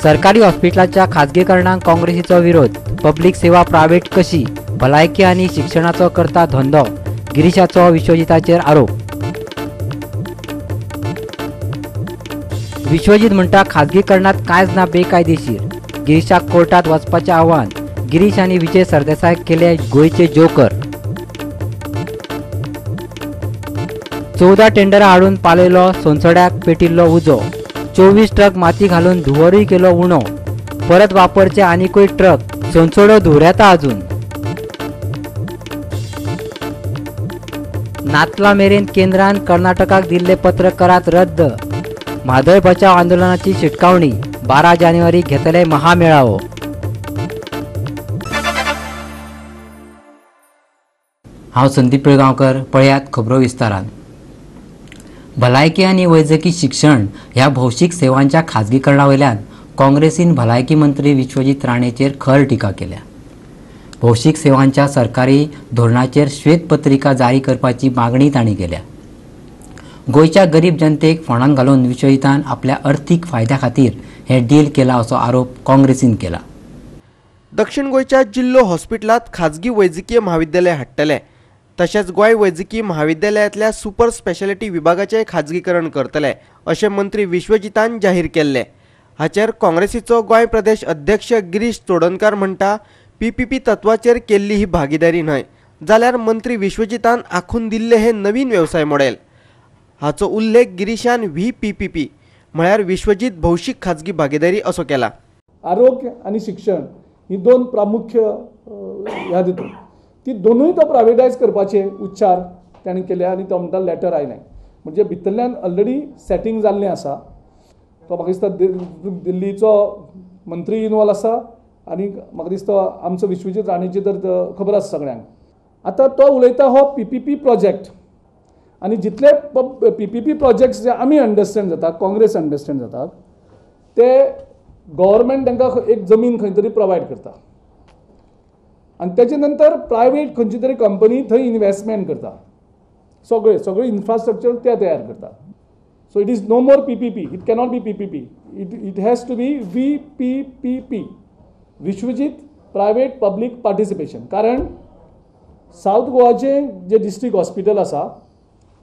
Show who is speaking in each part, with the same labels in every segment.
Speaker 1: सरकारी हॉस्पिटलाच्या खाजगीकरणाक काँग्रेसीचो विरोध. पब्लिक सेवा प्रायव्हेट कशी? भलायकी आणि शिक्षणाचो करता धंदो. गिरीशाचो विश्वजिताचेर आरोप. विश्वजित म्हणटा खाजगीकरणात कांयच ना बेकायदेशीर. गिरीशाक कोर्टात वचपाचें आव्हान. गिरीश आणि विजय सरदेसाय केले गोयचे जोकर. 14 टेंडरां हाडून पालयलो सोनसड्याक पेटिल्लो उजो. 24 ट्रक माती घालून धुवरूय केलो उणो. परत वापरचे आनीकूय ट्रक. सोनसडो धुवऱ्याता अजून. नातला मेरेन केंद्रान कर्नाटकाक दिल्ले पत्र करात रद्द. म्हादय बचाव आंदोलनाची शिटकावणी. 12 जानेवारी घेतले महामेळावो. हांव संदीप पिळगांवकर. पळयात खबरो विस्तारान. भलायकी आणि वैजकी शिक्षण ह्या भौशीक सेवांच्या खाजगीकरणा वयल्यान काँग्रेसीन भलायकी मंत्री विश्वजित राणेचेर खर टिका केल्या. भौशीक सेवांच्या सरकारी धोरणाचेर श्वेतपत्रिका जारी करपाची मागणी तांणी केल्या. गोयच्या गरीब जनतेक फोंडांत घालून विश्वजितान आपल्या अर्थीक फायद्या खातीर हे डील केला असो आरोप काँग्रेसीन केला.
Speaker 2: दक्षिण गोयच्या जिल्लो हॉस्पिटलात खाजगी वैजकीय महाविद्यालय हाडटले. तशेंच गोंय वैजकी महाविद्यालयातल्या सुपर स्पेशालिटी विभागाचे खाजगीकरण करतले अशें मंत्री विश्वजितान जाहीर केल्ले. हाचेर काँग्रेसीचो गोंय प्रदेश अध्यक्ष गिरीश चोडणकार म्हणटा PPP तत्वाचेर केल्ली ही भागीदारी न्हय जाल्यार मंत्री विश्वजितान आखून दिल्ले हे नवीन व्यवसाय मॉडेल. हाचो उल्लेख गिरीशान VPPP म्हळ्यार विश्वजीत भौशीक खाजगी भागीदारी असो केला.
Speaker 3: आरोग्य आणि शिक्षण ही दोन प्रामुख्य ह्या दितून ती दोनूय तो प्रायवेटायज करपाचे उच्चार ताणें केले आनी तो म्हणटा लेटर आयलें. म्हणजे भितरल्यान ऑलरेडी सेटींग जाल्लें आसा. तो म्हाका दिसता दिल्लीचो मंत्री इनवॉल्व आसा आनी म्हाका दिसता आमचो विश्वजीत राणेची तर खबर आसा सगळ्यांक. आतां तो उलयता हो PPP प्रोजेक्ट आनी जितले PPP प्रोजेक्ट्स जे आमी अंडरस्टँड जाता काँग्रेस अंडरस्टँड जातात ते गव्हर्मेंट तांकां एक जमीन खंय तरी प्रोवायड करता आनी तेजे नंतर प्रायवेट खंयची तरी कंपनी थंय इन्वेस्टमेंट करता. सगळे इन्फ्रास्ट्रक्चर ते तयार करता. So it is no more PPP. It cannot be PPP. It has to be VPPP. Vishwajit private public participation. कारण साऊथ गोवाचे जे डिस्ट्रिक्ट हॉस्पिटल आसा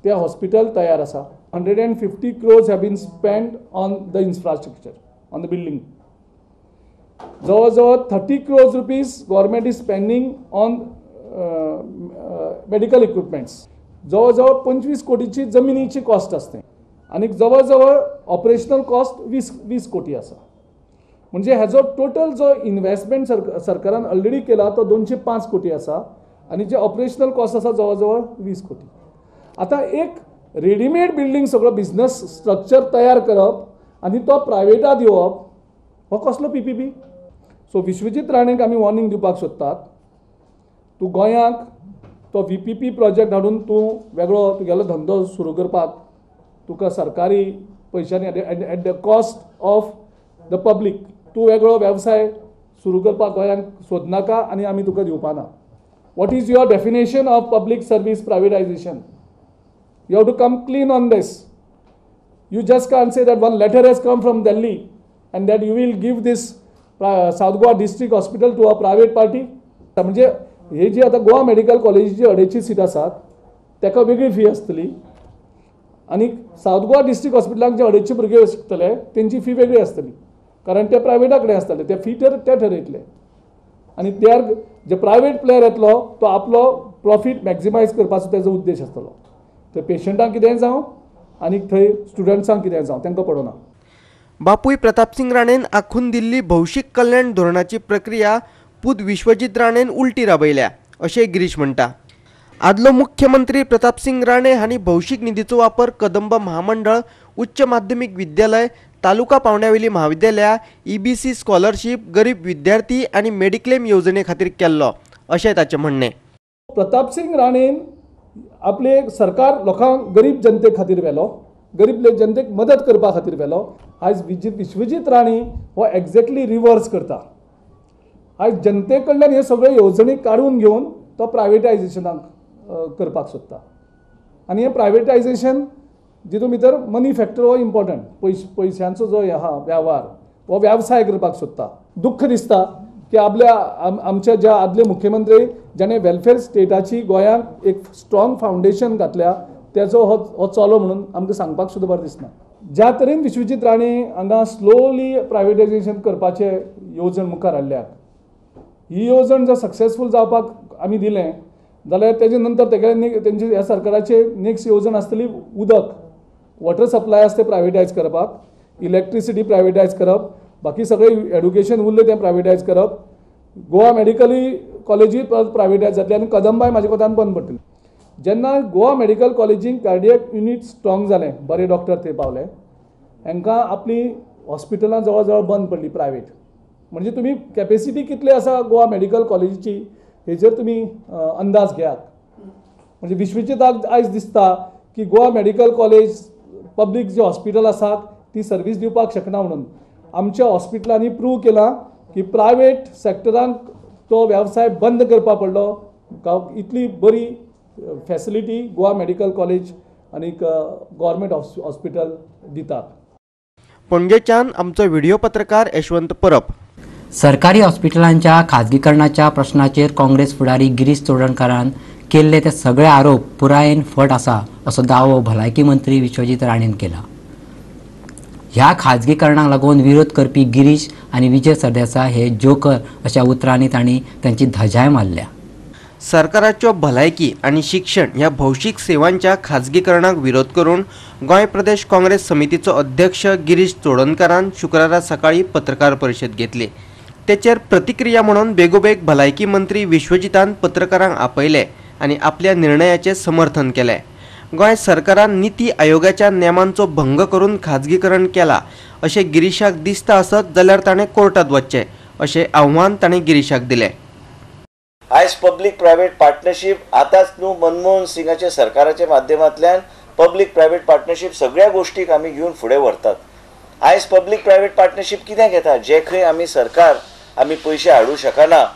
Speaker 3: ते हॉस्पिटल तयार आसा. 150 crores have been spend on the infrastructure on the building. जवळ 30 crores rupees government is spending on medical equipments. जवळ 25 कोटीची जमिनीची कॉस्ट असते आणि जवळ ऑपरेशनल कॉस्ट 20 कोटी आसा. म्हणजे हाजो टोटल जो इन्वेस्टमेंट सरकारान ऑलरेडी केला तो 205 कोटी आसा आणि जे ऑपरेशनल कॉस्ट आसा जवळ 20 कोटी. आता एक रेडीमेड बिल्डिंग सगळो बिझनस स्ट्रक्चर तयार करप आणि तो प्रायवेटात दिवप हो कसलो PPP? सो विश्वजीत राणेक आमी वॉर्निंग दिवपाक सोदतात. तूं गोंयांक तो VPP प्रोजेक्ट हाडून तूं वेगळो तुगेलो धंदो सुरू करपाक तुका सरकारी पयशांनी at the cost of the public तूं वेगळो वेवसाय सुरू करपाक गोंयांक सोदनाका आनी आमी तुका दिवपाना. What is your definition of public service privatization? You have to come clean on this. You just can't say that one letter has come from Delhi and that you will give this South Goa district hospital to a private party. म्हणजे हे जी आता Goa medical कॉलेजीची 250 seat आसात ताका वेगळी fee आसतली आणि south Goa district हॉस्पिटलांक जे 250 भुरगे शिकतले तेंची फी वेगळी आसतली कारण ते प्रायवेटा कडेन आसतले. ते फी ते ठरयतले आणि जे प्रायवेट प्लेयर येतलो तो आपलो प्रॉफिट मॅक्झिमायज करपाचो तेजो उद्देश आसतलो. तर पेशंटांक कितें जावं आनी थंय स्टुडंट्सांक कितें जावं तांकां पडना.
Speaker 2: बापूय प्रतापसिंग राणेन आखून दिल्ली भौशीक कल्याण धोरणाची प्रक्रिया पूत विश्वजीत राणेन उलटी राबयल्या अशें गिरीश म्हणटा. आदलो मुख्यमंत्री प्रतापसिंग राणे हांणी भौशीक निधीचो वापर कदंब महामंडळ, उच्च माध्यमीक विद्यालय, तालुका पावंड्यावेली महाविद्यालया, EBC स्कॉलरशीप, गरीब विद्यार्थी आनी मेडिक्लेम येवजणे खातीर केल्लो अशें ताचें म्हणणें.
Speaker 3: प्रतापसिंग राणेन आपले सरकार लोकांक गरीब जनते खातीर व्हेलो, गरीब जनतेक मदत करपा खातीर व्हेलो. आयज विश्वजीत राणे हो एक्झॅक्टली रिवर्स करता. आयज जनते कडल्यान हे सगळे येवजणी काडून घेवन तो प्रायवेटायझेशनाक करपाक सोदता आनी हे प्रायवेटायझेशन जितून भितर मनी फॅक्टर हो इम्पॉर्टंट. पयशांचो जो आहा वेव्हार हो वेवसाय करपाक सोदता. दुख्ख दिसता की आपल्या आमच्या ज्या आदले मुख्यमंत्री ज्याने वेलफेअर स्टेटाची गोंयांक एक स्ट्रॉंग फावंडेशन घातल्या त्याचो हो चलो म्हणून आमकां सांगपाक सुद्दां बरें दिसना. ज्या तरेन विश्वजीत राणे हांगा स्लोली प्रायवेटायझेशन करपाचे येवजण मुखार हाडल्यात, ही येवजण जर सक्सेसफूल जावपाक आमी दिलें जाल्यार तेजे नंतर तेंचे ह्या सरकाराचे नेक्स्ट येवजण आसतली उदक, वॉटर सप्लाय आसता ते प्रायवेटायज करपाक, इलेक्ट्रिसिटी प्रायवेटायज करप, बाकी सगळें एड्युकेशन उरलें तें प्रायवेटायज करप, गोवा मेडिकल कॉलेजी प्रायवेटायज जातली आनी कदंबाय म्हाज्या कोतान बंद पडटली. जेन्ना गोवा मेडिकल कॉलेजीन कार्डियक युनिट स्ट्रॉंग जालें, बरे डॉक्टर थंय पावले, हांकां आपली हॉस्पिटलां जवळ जवळ बंद पडली प्रायवेट. म्हणजे तुमी कॅपेसिटी कितली आसा गोवा मेडिकल कॉलेजीची हेजेर तुमी अंदाज घेयात. म्हणजे विश्वजीताक आयज दिसता की गोवा मेडिकल कॉलेज पब्लीक जी हॉस्पिटल आसात ती सर्वीस दिवपाक शकना म्हणून. आमच्या हॉस्पिटलांनी प्रूव केलां की प्रायवेट सेक्टरांक तो वेवसाय बंद करपाक पडलो. इतली बरी फॅसिलिटी गोवा मेडिकल कॉलेज आनी गव्हर्मेंट हॉस्पिटल दितात.
Speaker 2: पणजेच्यान आमचो व्हिडिओ पत्रकार यशवंत परब.
Speaker 1: सरकारी हॉस्पिटलांच्या खाजगीकरणाच्या प्रश्नाचेर काँग्रेस फुडारी गिरीश चोडणकरान केल्ले ते सगळे आरोप पुरायेन फट आसा असो दावो भलायकी मंत्री विश्वजीत राणेन केला. ह्या खाजगीकरणाक लागून विरोध करपी गिरीश आनी विजय सरदेसाय हे जोकर अशा उतरांनी तांणी तांची धजाय मारल्या.
Speaker 2: सरकाराच्यो भलायकी आणि शिक्षण ह्या भौशीक सेवांच्या खाजगीकरणाक विरोध करून गोंय प्रदेश काँग्रेस समितीचो अध्यक्ष गिरीश चोडणकरान शुक्रारा सकाळी पत्रकार परिशद घेतली. तेचेर प्रतिक्रिया म्हणून बेगोबेग भलायकी मंत्री विश्वजितान पत्रकारांक आपयले आनी आपल्या निर्णयाचे समर्थन केले. गोंय सरकारान नीती आयोगाच्या नेमांचो भंग करून खाजगीकरण केला अशें गिरीशाक दिसता आसत जाल्यार ताणें कोर्टात वचचें अशें आव्हान ताणें गिरीशाक दिलें.
Speaker 4: आयज पब्लीक प्रायवेट पार्टनरशीप आतांच न्हू मनमोहन सिंगाच्या सरकाराच्या माध्यमांतल्यान पब्लीक प्रायवेट पार्टनरशीप सगळ्या गोष्टीक आमी घेवन फुडें व्हरतात. आयज पब्लीक प्रायवेट पार्टनरशीप कित्याक घेता? जे खंय आमी सरकार आमी पयशे हाडूं शकना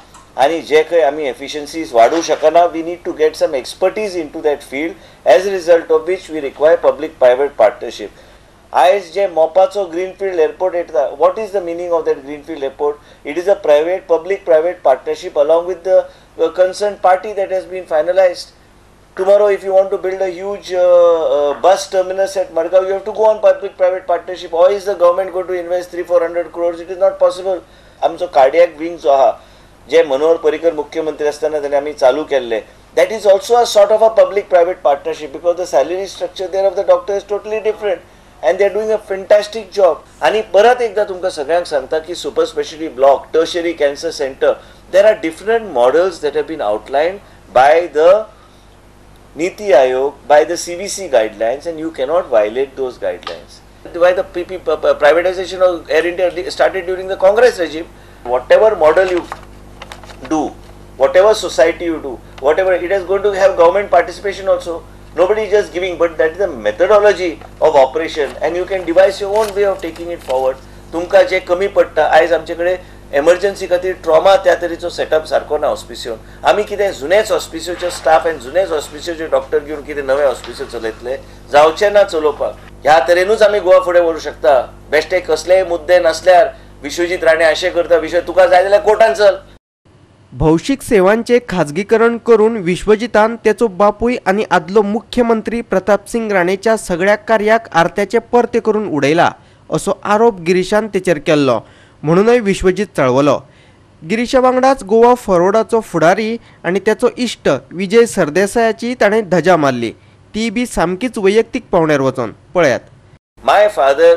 Speaker 4: आनी जे खंय आमी एफिशियन्सीज वाडूं शकना, we need to get some expertise into that field as a result of which we require public private partnership. आयज जे मोपाचो ग्रीनफिल्ड एअरपोर्ट येता, what is the meaning of that greenfield airport? It is a private public private partnership along with the concerned party that has been finalized. Tomorrow if you want to build a huge bus terminus at Margao, you have to go on public private partnership. Or is the government going to invest 300-400 crores? It is not possible. आमचो cardiac wing जो आहा, जे मनोहर पर्रीकर मुख्यमंत्री असताना त्यांनी आम्ही चालू केल्ले, that is also a sort of a public private partnership because the salary structure there of the doctor is totally different and they are doing a fantastic job. आणि परत एकदा तुमकां सगळ्यांक सांगता की super speciality block, tertiary cancer centre, there are different models that have been outlined by the Niti Aayog, by the CVC guidelines, and you cannot violate those guidelines. Why the privatization of Air India started during the Congress regime. Whatever model you do, whatever society you do, whatever, it is going to have government participation also. Nobody is just giving, but that is the methodology of operation and you can devise your own way of taking it forward. तुमका जे कमी पडटा, आयज आमचेकडे emergency खातीर trauma त्या तरेचो setup सारको ना हॉस्पिसियोन. आमी कितें जुनेच हॉस्पिसियोचे स्टाफ आनी जुनेच हॉस्पिसियोचे डॉक्टर घेवन कितें नवे हॉस्पिसियो चलयतले? जावचें ना चलोवपाक. ह्या तरेनूच आमी गोवा फुडें व्हरूंक शकता. बेश्टे कसलेय मुद्दे नसल्यार विश्वजीत राणे अशें करता, विषय तुका जाय जाल्यार कोर्टान चल.
Speaker 2: भौशीक सेवांचे खाजगीकरण करून विश्वजितान तेचो बापूय आनी आदलो मुख्यमंत्री प्रतापसिंग राणेच्या सगळ्या कार्याक आर्त्याचे परते करून उडयला असो आरोप गिरीशान तेचेर केल्लो, म्हणूनय विश्वजीत चळवलो. गिरीशा वांगडाच गोवा फॉरवर्डाचो फुडारी आनी तेचो इश्ट विजय सरदेसायाची ताणें धजा मारली, ती बी सामकीच वैयक्तीक पावण्यार वचोन. पळयात.
Speaker 4: My father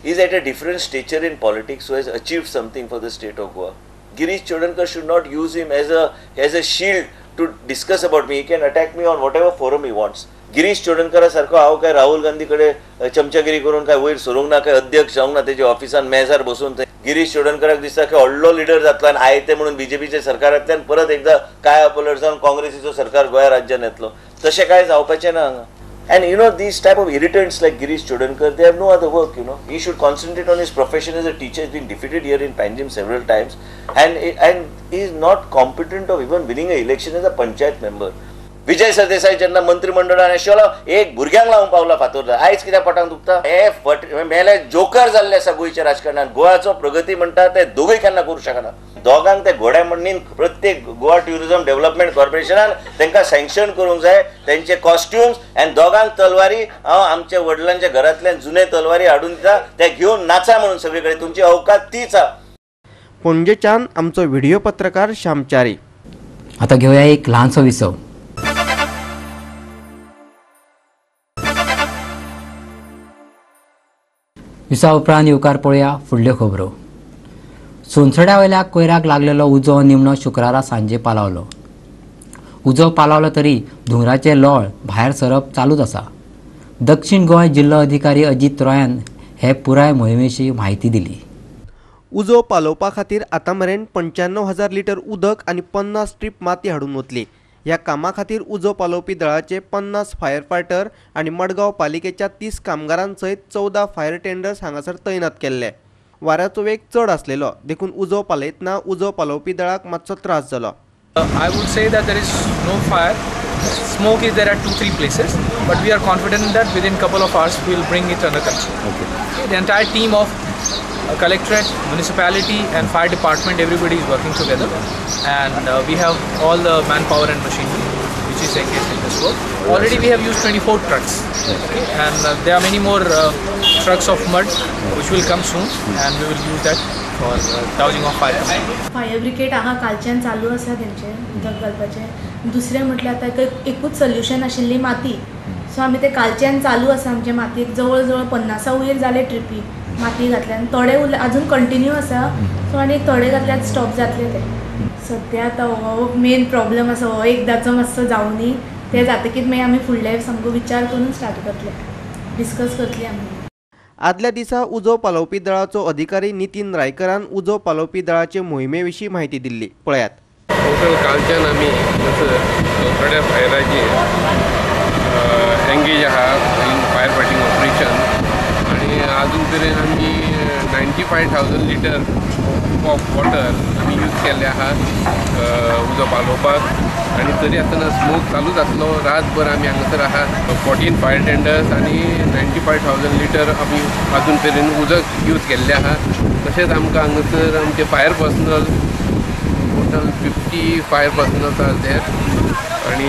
Speaker 4: is at a different stature in politics who has achieved something for the state of Goa. Girish Chodankar should not use him as a shield to discuss about me. He can attack me on whatever forum he wants. Girish चोडणकरा सारको हांव काय राहुल गांधी कडेन चमचागिरी करून काय वयर सरूंक ना, काय अध्यक्ष जावंक ना तेजे ऑफिसान मेजार बसून थंय. गिरीश चोडणकराक दिसता की व्हडलो लिडर जातलो आनी आयते म्हणून बीजेपीच्या सरकारांतल्यान परत एकदा काळ्या पलट जावन काँग्रेसीचो सरकार गोंया राज्यान येतलो. तशें कांय जावपाचें ना हांगा. And you know, these type of irritants like Girish Chodankar, they have no other work, you know. He should concentrate on his profession as a teacher. He's been defeated here in Panjim several times. And he is not competent of even winning an election as a panchayat member. विजय सरदेसाई जेन्ना मंत्रिमंडळान आशिल्लो एक भुरग्यांक लावून पावला फातोर आयज कित्याक पोटांक दुखता हे मेले जोकर जाल्ले आसा गोंयच्या राजकारणात गोवाचो प्रगती म्हणटा ते दोगूय केन्ना करूं शकना दोगांक ते घोड्या म्हणून प्रत्येक गोवा ट्युरिझम डेव्हलपमेंट कॉर्पोरेशनान तांकां सँक्शन करूंक जाय त्यांचे कॉस्ट्युम्स आनी दोगांक तलवारी हांव आमच्या वडिलांच्या घरांतल्यान जुने तलवारी हाडून दिता ते घेवन नाचा म्हणून सगळे कडेन तुमची अवकात तीच आहा.
Speaker 2: पणजेच्यान आमचो व्हिडिओ पत्रकार श्यामचारी.
Speaker 1: आता घेऊया एक लहानसो विसव. विसा उपरांत येवकार पळोवया फुडल्यो खबरो. सोनसड्या वयल्या कोयराक लागलेलो उजो निमणो शुक्रारा सांजे पालवलो. उजो पालवलो तरी दोंगराचे लोळ भायर सरप चालूच आसा. दक्षिण गोंय जिल्लो अधिकारी अजित रॉयान हे पुराय मोहिमेची म्हायती दिली.
Speaker 2: उजो पालोवपा खातीर आतां मेरेन 95,000 लिटर उदक आनी 50 ट्रीप माती हाडून वतली. ह्या कामा खातीर उजो पालोवपी दळाचे 50 फायर फायटर आनी मडगांव पालिकेच्या 30 कामगारांसयत 14 फायर टेंडर्स हांगासर तैनात केल्ले. वाऱ्याचो वेग चड आसलेलो देखून उजो पालयतना उजो पालोवपी दळाक मातसो त्रास जालो.
Speaker 5: I would say that there is no fire. Smoke is there at 2-3 places, but we are confident that within couple of hours we will bring it under control. Okay. The entire team of collectorate, municipality and fire department, everybody is working together, and we have all the manpower and machinery which is engaged in this work. Already we have used 24 trucks, okay, and there are many more trucks of mud which will come soon, and we will use that for dousing of fire.
Speaker 6: Fire brigade हांगा कालच्यान चालू आसा तेंचे उदक घालपाचें. दुसरें म्हटल्यार आतां एकूच सोल्युशन आशिल्ली माती, सो आमी ते कालच्यान चालू आसा. आमचे मातयेक जवळ जवळ 50 वयर जाले ट्रिपी माती घातल्यान. थोडे अजून कंटिन्यू आसा, सो आनी थोडे घातल्यार स्टॉप जातले ते. सद्या आतां हो मेन प्रॉब्लम आसा, हो एकदाचो मातसो जावनी ते जातकीच मागीर आमी फुडले सामको विचार करून स्टार्ट करतले, डिस्कस करतली आमी.
Speaker 2: आदल्या दिसा उजो पालोवपी दळाचो अधिकारी नितीन रायकरान उजो पालोवपी दळाचे मोहिमे विशीं म्हायती दिल्ली. पळयात.
Speaker 7: टोटल कालच्यान आमी थोड्या फायराची एंगेज आहा इन फायर फायटिंग ऑपरेशन आनी आजून मेरेन आमी 95,000 लिटर ऑफ वॉटर आमी यूज केल्ले आहा उजो पालोवपाक. आनी तरी आसतना स्मोक चालूच आसलो. रातभर आमी हांगासर आहा 14 फायर टेंडर्स आनी 95,000 लिटर आमी आजून मेरेन उदक यूज केल्लें आहा. तशेंच आमकां हांगासर आमचे fire personnel total 50 fire personnels are there आनी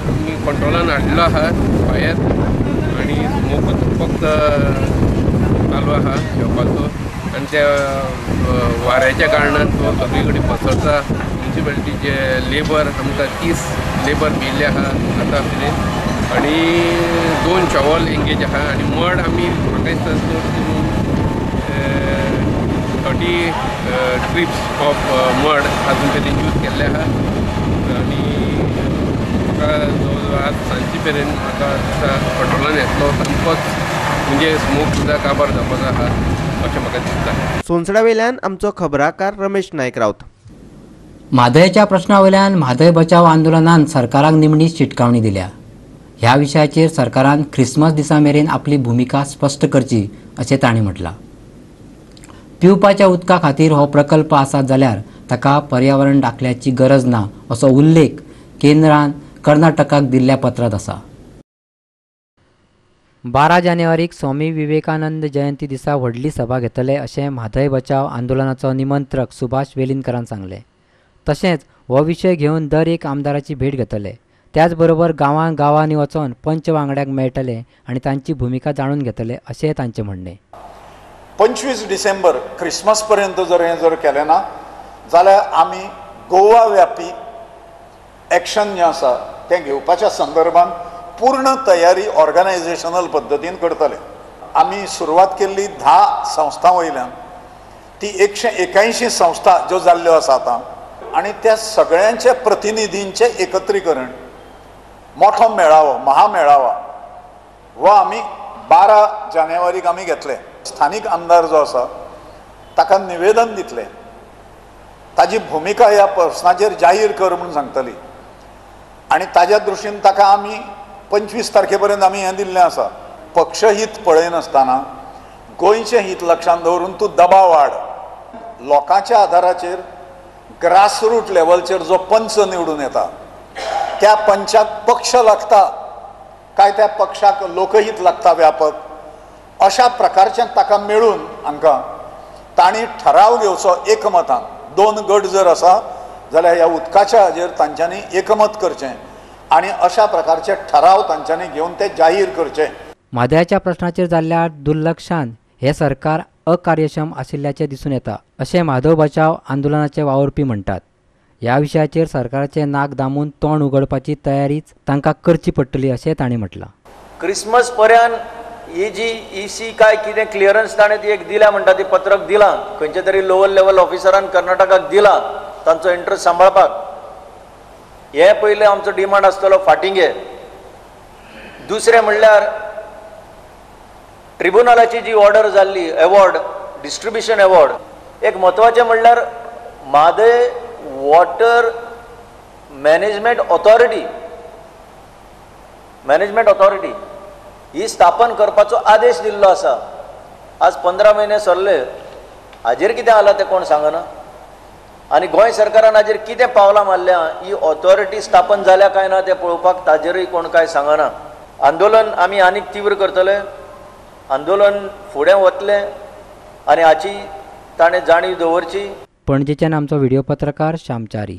Speaker 7: आमी कंट्रोलान हाडलो आहा फायर आनी स्मोक फक्त चालू आहा घेवपाचो आनी त्या वाऱ्याच्या कारणान तो सगळे कडेन पसरता. म्युनिसिपालिटीचे लेबर आमकां 30 लेबर मेयल्ले आहा आतां मेरेन आनी 2 शॉवल एंगेज आहा आनी मड आमी म्हाका दिसता चड करून 30 ट्रिप्स ऑफ मड आजून मेरेन यूज केल्ले आहा आनी म्हाका जवळ आज सांजचे मेरेन म्हाका दिसता कंट्रोलान येतलो सामकोच म्हणजे स्मोक सुद्दां काबार जावपाचो आहा अशें म्हाका दिसता.
Speaker 2: सोनसड्या वयल्यान आमचो खबराकार रमेश नायक रावत.
Speaker 1: म्हादयच्या प्रश्नावयल्यान म्हादय बचाव आंदोलनान सरकाराक निमणी शिटकावणी दिल्या. ह्या विशयाचेर सरकारान क्रिसमस दिसा मेरेन आपली भुमिका स्पश्ट करची अशें तांणी म्हटलां. पिवपाच्या उदका खातीर हो प्रकल्प आसात जाल्यार ताका पर्यावरण दाखल्याची गरज ना असो उल्लेख केंद्रान कर्नाटकाक दिल्ल्या पत्रांत आसा. 12 जानेवारीक स्वामी विवेकानंद जयंती दिसा व्हडली सभा घेतले अशें म्हादय बचाव आंदोलनाचो निमंत्रक सुभाष वेलिनकरान सांगलें. तशेंच हो विशय घेवन दर एक आमदाराची भेट घेतले. त्याच बरोबर गांवांनी वचून पंच वांगड्यांक मेळटले आनी तांची भुमिका जाणून घेतले अशें तांचें म्हणणें.
Speaker 8: 25 डिसेंबर क्रिसमस पर्यंत जर हें जर केलें ना जाल्यार आमी गोवा व्यापी एक्शन जें आसा तें घेवपाच्या संदर्भात पूर्ण तयारी ऑर्गनायझेशनल पद्दतीन करतले. आमी सुरवात केल्ली 10 संस्थां वयल्यान ती 181 संस्था ज्यो जाल्ल्यो आसा आतां आनी त्या सगळ्यांच्या प्रतिनिधींचे एकत्रीकरण मोठो मेळावो महामेळावा हो आमी 12 जानेवारीक आमी घेतले. स्थानीक आमदार जो आसा ताका निवेदन दितले, ताजी भुमिका ह्या पर्सनाचेर जाहीर कर म्हणून सांगतली आनी ताज्या दृश्टीन ताका आमी 25 तारखे पर्यंत आमी हें दिल्लें आसा. पक्षहीत पळयनासतना गोंयचें हित लक्षांत दवरून तूं दबाव हाड. लोकांच्या आधाराचेर ग्रासरूट लेवलचेर जो पंच निवडून येता त्या पंचाक पक्ष लागता काय त्या पक्षाक लोकहित लागता व्यापक अशा प्रकारचे ताका मेळून हांकां तांणी ठराव घेवचो एकमतान 2 गट जर आसा जाल्यार ह्या उदकाच्या हाजेर तांच्यांनी एकमत करचें आणि अशा प्रकारचे ठराव तांच्यांनी घेवन ते जाहीर करचे.
Speaker 1: माद्याच्या प्रश्नाचेर जाल्ल्या दुर्लक्षान हे सरकार अकार्यक्षम आशिल्ल्याचे दिसून येता अशें माधव बचाव आंदोलनाचे वावुरपी म्हणटात. ह्या विशयाचेर सरकाराचे नाक दामून तोंड उगडपाची तयारीच तांकां करची पडटली अशें तांणी म्हटलां.
Speaker 9: क्रिसमस पर्यंत ही जी ईसी काय कितें क्लियरन्स ताणें ती एक दिल्या म्हणटा ती पत्रक दिलां खंयचे तरी लोअर लेवल ऑफिसरान कर्नाटकाक दिला तांचो इंट्रस्ट सांबाळपाक. हे पयलें आमचो डिमांड आसतलो फाटींगे. दुसरें म्हणल्यार ट्रिब्युनलाची जी ऑर्डर जाल्ली एवॉर्ड डिस्ट्रिब्युशन एवॉर्ड एक म्हत्वाचें म्हणल्यार म्हादय वॉटर मॅनेजमेंट ऑथॉरिटी ही स्थापन करपाचो आदेश दिल्लो आसा. आज 15 म्हयने सरले हाजेर कितें जालां तें कोण सांगना आनी गोंय सरकारान हाजेर कितें पावलां मारल्या ही ऑथॉरिटी स्थापन जाल्या काय ना तें पळोवपाक ताजेरय कोण काय सांगना. आंदोलन आमी आनीक तीव्र करतले. आंदोलन फुडें वतलें आनी हाची ताणें जाणीव दवरची.
Speaker 1: पणजेच्यान आमचो व्हिडिओ पत्रकार श्यामचारी.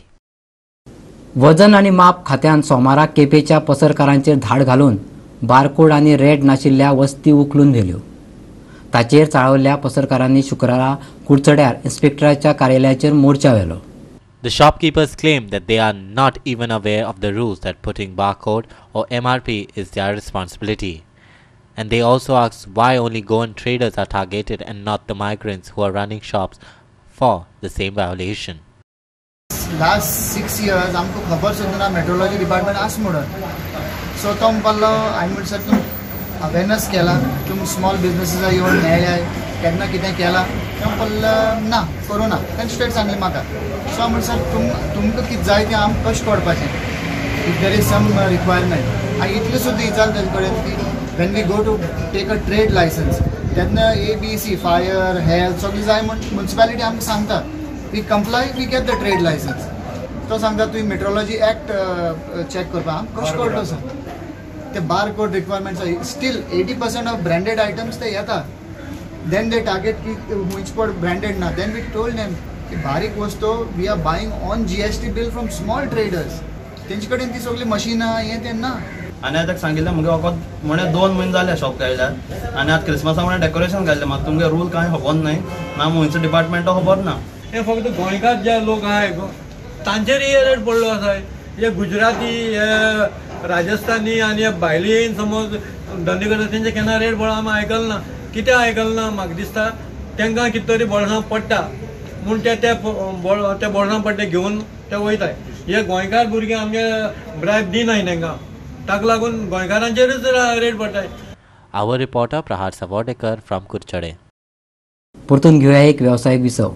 Speaker 1: वजन आनी माप खात्यान सोमाराक केपेच्या पसरकारांचेर धाड घालून बारकोड आनी रेड नाशिल्ल्या वस्ती उखलून दिल्यो. ताचेर चाळवल्ल्या पसरकारांनी शुक्रारा कुडचड्यार इन्स्पेक्टराच्या कार्यालयाचेर मोर्चा व्हेलो.
Speaker 10: The shopkeepers claim that they are not even aware of the rules that putting barcode or MRP is their responsibility. And they also ask why only Goan traders are targeted and not the migrants who are running shops for the same violation.
Speaker 11: Last 6 years आमको खबर सुद्दां metrology department आस म्हणून so तो म्हणपालो हांवें म्हणलें sir तुम awareness केला तुम स्मॉल बिजनेसीस येवन मेळ्ळ्या केन्ना कितें केलां तो म्हणपालो ना करूं ना ताणें स्ट्रेट सांगलें म्हाका. सो हांव म्हणलें सर तुमकां कितें जाय तें आमकां कशें कळपाचें if there is some requirement आनी इतलें सुद्दां विचारलें तेजे कडेन की when we go to take a trade license तेन्ना ABC फायर हेल्थ सगळी जाय म्हण म्युनिसिपालिटी आमकां सांगता we comply we get the trade licence. तो सांगता तुवें मेट्रोलॉजी एक्ट चॅक करपाक आमकां कशें कळटलो सर ते barcode requirements still 80% of branded items ते येता देन दे टार्गेट की हुंच पड ब्रँडेड ना देन वी टोल्ड देम की बारीक वस्तू we are buying on GST bill from small traders तेंचे कडेन ती सगळी मशिनां हें तें ना.
Speaker 12: आनी आतां सांगिल्लें मुगे वखद म्हणे 2 म्हयने जाले शॉप घायल्यार आनी आतां क्रिसमसा म्हणे डेकोरेशन घातलें म्हाका तुमगे रूल कांय खबर न्हय ना मुंयचो डिपार्टमेंटो खबर ना.
Speaker 13: हे फक्त गोंयकार जे लोक आहाय तांचेर हे रेट पडलो आसा. हे गुजराती हे राजस्थानी आनी हे भायली येवन समज धंदे करता तेंचे केन्ना रेट पडलो आमी आयकल ना. कितें आयकल ना म्हाका दिसता तांकां कितें तरी बोळसां पडटा म्हूण ते बोळसां पडटे घेवन ते वयताय. हे गोंयकार भुरगे आमगे ब्रायब दिनाय तांकां ताका लागून गोंयकारांचेरच rate पडटाय.
Speaker 10: Our reporter Prahar Savardekar from Kurchade.
Speaker 1: परतून घेऊया एक व्यावसायिक विसव.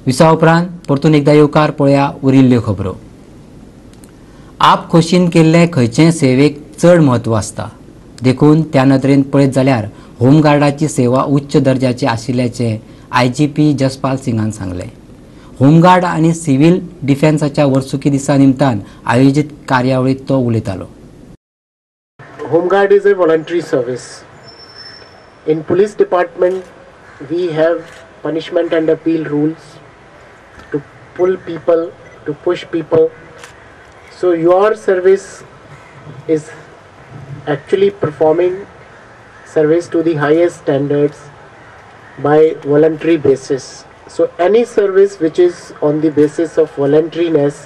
Speaker 1: विसा उपरांत परतून एकदा येवकार पळया उरिल्ल्यो खबरो. आप खोशीन केल्ले खंयचेय सेवेक चड म्हत्व आसता. देखून त्या नदरेन पळयत जाल्यार होमगार्डाची सेवा उच्च दर्जाची आशिल्ल्याचे IGP जसपाल सिंगान सांगले. होमगार्ड आनी सिव्हिल डिफेन्साच्या वर्सुकी दिसा निमतान आयोजित कार्यावळीत तो उलयतालो.
Speaker 14: Homeguard is a voluntary service. In police department we have punishment and appeal rules to pull people, to push people. So your service is actually performing service to the highest standards by voluntary basis. So any service which is on the basis of voluntariness,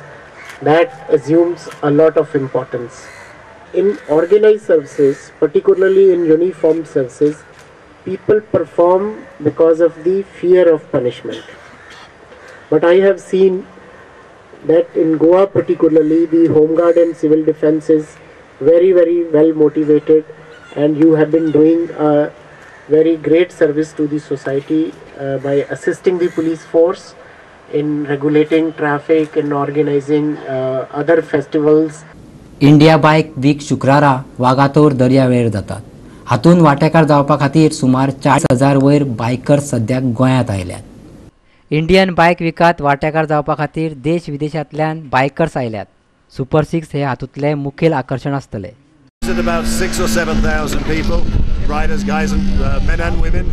Speaker 14: that assumes a lot of importance. In organized services, particularly in uniformed services, people perform because of the fear of punishment. But I have seen that in Goa particularly, the Home Guard and Civil Defence is very, very well motivated, and you have been doing a very great service to the society by assisting the police force in regulating traffic and organizing other festivals.
Speaker 1: India बायक weak शुक्रारा वागातोर दर्यावेळेर जातात. हातून वांटेकार जावपा खातीर सुमार 40,000 वयर bikers सद्याक गोंयांत आयल्यात. इंडियन बायक विकात वांटेकार जावपा खातीर देश विदेशांतल्यान बायकर्स आयल्यात. सुपर 6 हे हातूंतले मुखेल आकर्शण आसतले.
Speaker 15: About 6,000 or 7,000 people, riders, guys, and men and women.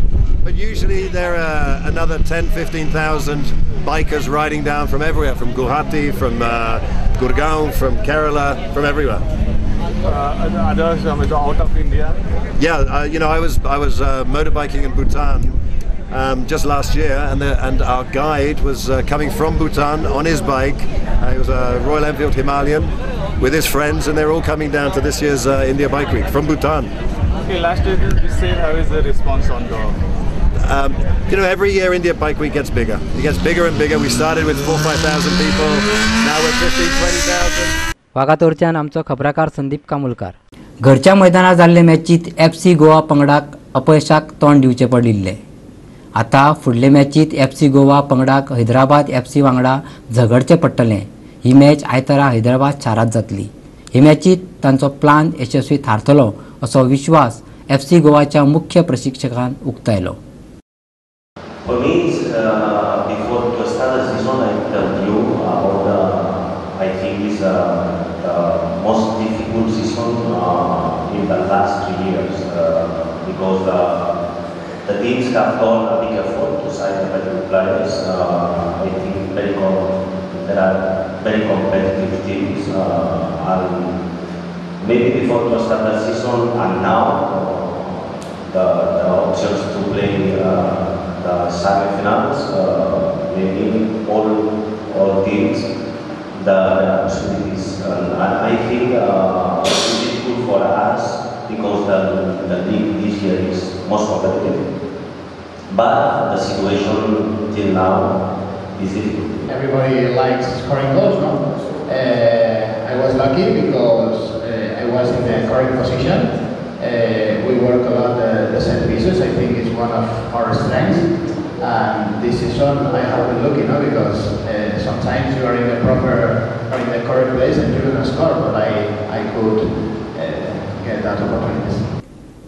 Speaker 15: But usually there are another 10,000-15,000 bikers riding down from everywhere, from Guwahati, from Gurgaon, from Kerala, from everywhere.
Speaker 16: Others out of India.
Speaker 15: Yeah, I was motorbiking in Bhutan just last year, and our guide was coming from Bhutan on his bike. He was a Royal Enfield Himalayan with his friends, and they're all coming down to this year's India Bike Week from Bhutan.
Speaker 16: Okay, last year this year, how is the response on the?
Speaker 15: Every year India Bike Week gets bigger. It gets bigger and bigger. We started with 4,000-5,000 people. Now we're 15,000-20,000.
Speaker 1: वागातोरच्यान आमचो खबराकार संदीप कामुलकार. घरच्या मैदानार जाल्ले मॅचीत FC Goa पंगडाक अपयशाक तोंड दिवचे पडिल्ले. आता फुडले मॅचीत FC गोवा पंगडाक हैदराबाद FC वांगडा झगडचे पडटले. ही मॅच आयतारा हैदराबाद शारात जातली. ही मॅचीत तांचो प्लान यशस्वी थारतलो असो विश्वास FC गोवाच्या मुख्य प्रशिक्षकान उक्तायलो.
Speaker 17: For me, before to start the season, I tell you about I think is the most difficult season in the last 3 years because the teams have done a big effort to sign better players. I think there are very competitive teams, and maybe before to start the season and now the options to play the semi-finals, maybe all teams the opportunities, and I think it is good for us because the league this year is most competitive. But the situation till now is difficult.
Speaker 18: Everybody likes scoring goals, no? I was lucky because I was in the correct position. We work a lot the set pieces. I think it's one of our strengths. And this season I have been lucky, no? Because sometimes you are in the correct place and you don't score, but I could get that opportunities.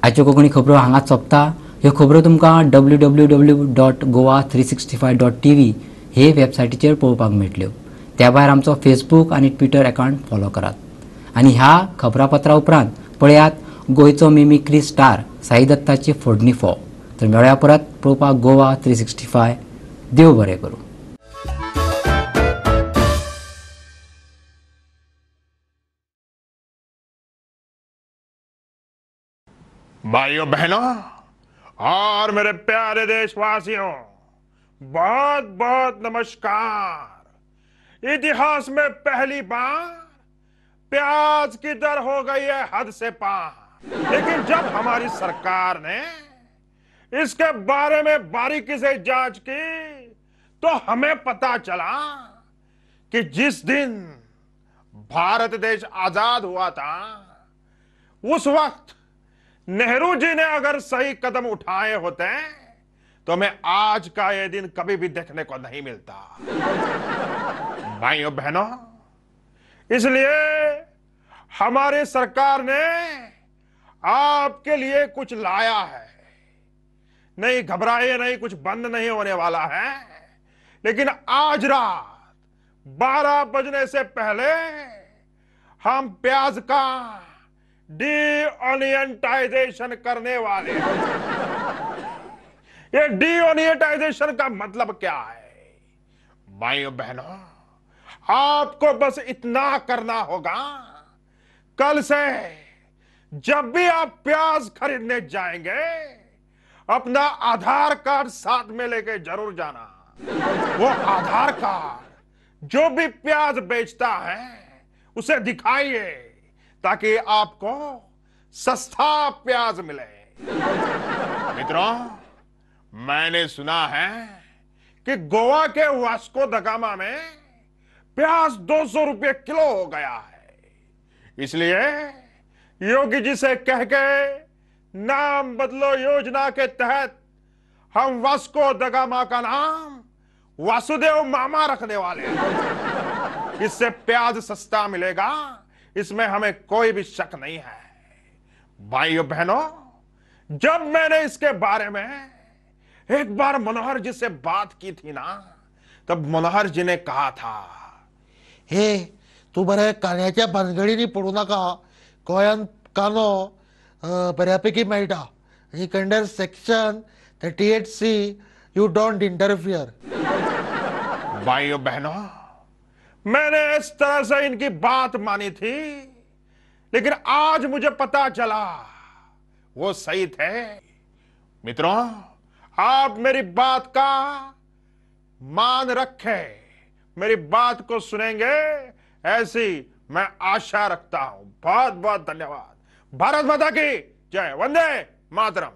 Speaker 1: आजच्यो Konkani खबरो हांगाच सोंपता. ह्यो खबरो तुमकां www.goa365.tv हे वेबसायटीचेर पळोवपाक मेळटल्यो. त्या भायर आमचो फेसबूक आनी ट्विटर अकाउंट फॉलो करात. आनी ह्या खबरापत्रा उपरांत पळयात गोंयचो मिमिक्री स्टार साई दत्ताची फोडणी फो. तर मेळया परत पळोवपाक गोवा 365. देव बरें करूं.
Speaker 19: भाइयों बहनों और मेरे प्यारे देशवासियों, बहुत बहुत नमस्कार। इतिहास में पहली बार प्याज की दर हो गई है हद से पार, लेकिन जब हमारी सरकार ने इसके बारे में बारीकी से जांच की तो हमें पता चला कि जिस दिन भारत देश आजाद हुआ था उस वक्त नेहरू जी ने अगर सही कदम उठाए होते तो हमें आज का यह दिन कभी भी देखने को नहीं मिलता। भाइयों बहनों, इसलिए हमारी सरकार ने आपके लिए कुछ लाया है। नहीं घबराइए, नहीं, कुछ बंद नहीं होने वाला है, लेकिन आज रात 12 बजने से पहले हम प्याज का डीओनियटाइजेशन करने वाले हैं। ये डीओनियटाइजेशन का मतलब क्या है? भाइयों बहनों, आपको बस इतना करना होगा, कल से जब भी आप प्याज खरीदने जाएंगे अपना आधार कार्ड साथ में लेके जरूर जाना। वो आधार कार्ड जो भी प्याज बेचता है उसे दिखाइए ताकि आपको सस्ता प्याज मिले। मित्रों, मैंने सुना है कि गोवा के वास्को द गामा में प्याज 200 रुपये किलो हो गया है। इसलिए योगी जी से कह के नाम बदलो योजना के तहत हम वास्को द गामा का नाम वासुदेव मामा रखने वाले हैं। इससे प्याज सस्ता मिलेगा, इसमें हमें कोई भी शक नहीं है। भाइयों बहनों, जब मैंने इसके बारे में एक बार मनोहर जी से बात की थी ना, तब मनोहर जी ने कहा था,
Speaker 20: हे तू बरे कांद्याच्या भानगडींनी पडू नाका, गोंयांत कांदो बऱ्यापैकी मेळटा आणि under section 38C you don't interfere.
Speaker 19: भाइयों बहनों, मैंने इस तरह से इनकी बात मानी थी, लेकिन आज मुझे पता चला वो सही थे. मित्रों, आप मेरी बात का मान रखें, मेरी बात को सुनेंगे, ऐसी मैं आशा रखता हूं. बहुत बहुत धन्यवाद. भारत माता की जय. वंदे मातरम.